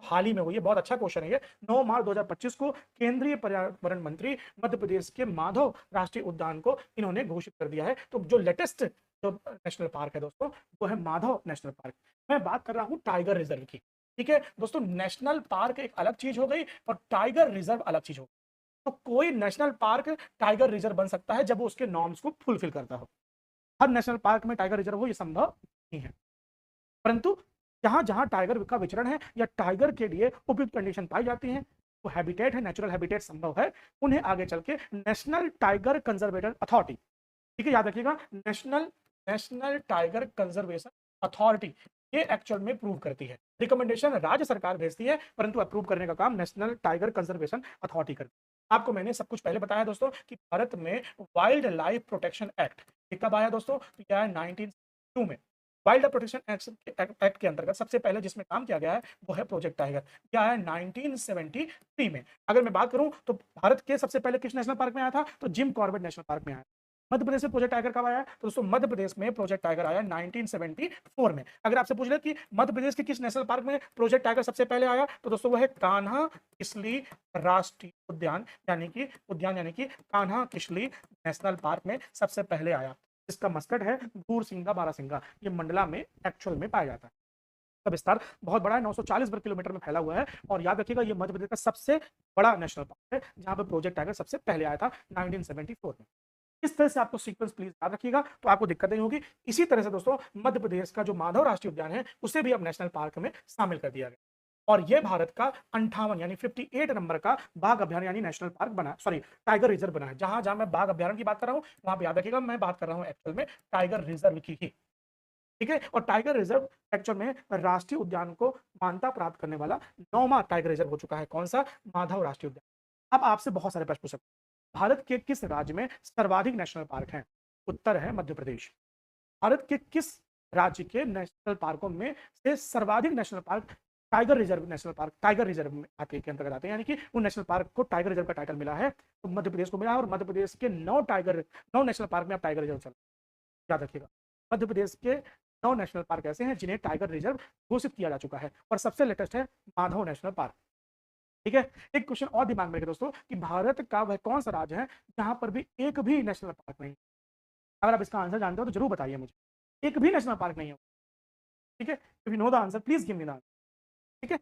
हाल ही में हुई है, बहुत अच्छा क्वेश्चन है ये। 9 मार्च 2025 को केंद्रीय पर्यावरण मंत्री मध्य प्रदेश के माधव राष्ट्रीय उद्यान को इन्होंने घोषित कर दिया है। तो जो लेटेस्ट जो नेशनल पार्क है दोस्तों, वो है माधव नेशनल पार्क। मैं बात कर रहा हूँ टाइगर रिजर्व की। ठीक है दोस्तों, नेशनल पार्क एक अलग चीज हो गई और टाइगर रिजर्व अलग चीज हो गई। तो कोई नेशनल पार्क टाइगर रिजर्व बन सकता है जब वो उसके नॉर्म्स को फुलफिल करता हो। हर नेशनल पार्क में टाइगर रिजर्व हो ये संभव नहीं है, परंतु जहां जहां टाइगर का विचरण है या टाइगर के लिए उपयुक्त कंडीशन पाई जाती है, वो हैबिटेट है, नेचुरल हैबिटेट संभव है, उन्हें आगे चल के नेशनल टाइगर कंजर्वेशन अथॉरिटी, ठीक है याद रखिएगा, national national tiger conservation authority, ये एक्चुअल में प्रूव करती है। रिकमेंडेशन राज्य सरकार भेजती है, परंतु अप्रूव करने का काम नेशनल टाइगर कंजर्वेशन अथॉरिटी करती है। आपको मैंने सब कुछ पहले बताया दोस्तों कि भारत में वाइल्ड लाइफ प्रोटेक्शन एक्ट कब आया दोस्तों, तो क्या है 1902 में। वाइल्ड लाइफ प्रोटेक्शन एक्ट के अंतर्गत सबसे पहले जिसमें काम किया गया है वो है प्रोजेक्ट टाइगर, क्या है 1973 में। अगर मैं बात करूं तो भारत के सबसे पहले किस नेशनल पार्क में आया था, तो जिम कॉर्बेट नेशनल पार्क में आया। मध्य प्रदेश में प्रोजेक्ट टाइगर कब आया, तो दोस्तों मध्य प्रदेश में प्रोजेक्ट टाइगर आया 1974 में। अगर आपसे पूछ ले कि मध्य प्रदेश के किस नेशनल पार्क में प्रोजेक्ट टाइगर सबसे पहले आया, तो दोस्तों वो है कान्हा किसली राष्ट्रीय उद्यान, यानी कि कान्हा किसली नेशनल पार्क में सबसे पहले आया। इसका मस्कट है घूरसिंगा बारासिंगा, ये मंडला में एक्चुअल में पाया जाता है। इसका विस्तार बहुत बड़ा है, 940 वर्ग किलोमीटर में फैला हुआ है। और याद रखिएगा ये मध्य प्रदेश का सबसे बड़ा नेशनल पार्क है जहां पर प्रोजेक्ट टाइगर सबसे पहले आया था 1974 में। इस तरह से आपको सीक्वेंस प्लीज याद रखिएगा, तो आपको दिक्कत नहीं होगी। इसी तरह से दोस्तों मध्य प्रदेश का जो माधव राष्ट्रीय उद्यान है उसे भी अब नेशनल पार्क में शामिल कर दिया गया और यह भारत का 58 यानी 58 नंबर का बाघ अभ्यारण्य यानी नेशनल पार्क बना, सॉरी टाइगर रिजर्व बना है। जहां जहां मैं बाघ अभ्यारण्य की बात कर रहा हूं वहां पे याद रखिएगा मैं बात कर रहा हूं एक्चुअल में टाइगर रिजर्व की ही। ठीक है, और टाइगर रिजर्व एक्चुअल में राष्ट्रीय उद्यान को मान्यता प्राप्त करने वाला 9वां टाइगर रिजर्व हो चुका है। कौन सा, माधव राष्ट्रीय उद्यान। अब आपसे बहुत सारे प्रश्न पूछ सकते हैं, भारत के किस राज्य में सर्वाधिक नेशनल पार्क हैं, उत्तर है मध्य प्रदेश। भारत के किस राज्य के नेशनल पार्कों में से सर्वाधिक national park tiger reserve national park tiger reserve में आते के अंतर्गत आते हैं, यानी कि उन नेशनल पार्क को टाइगर रिजर्व का टाइटल मिला है, तो मध्य प्रदेश को मिला है। और मध्य प्रदेश के 9 नेशनल पार्क में अब टाइगर रिजर्व चल, याद रखिएगा मध्य प्रदेश के 9 नेशनल पार्क ऐसे हैं जिन्हें टाइगर रिजर्व घोषित किया जा चुका है और सबसे लेटेस्ट है माधव नेशनल पार्क। ठीक है, एक क्वेश्चन और दिमाग में रखिए दोस्तों कि भारत का वह कौन सा राज्य है जहां पर भी एक भी नेशनल पार्क नहीं। अगर आप इसका आंसर जानते हो तो जरूर बताइए मुझे, एक भी नेशनल पार्क नहीं है। ठीक है, if you know the answer please give me the answer. ठीक है,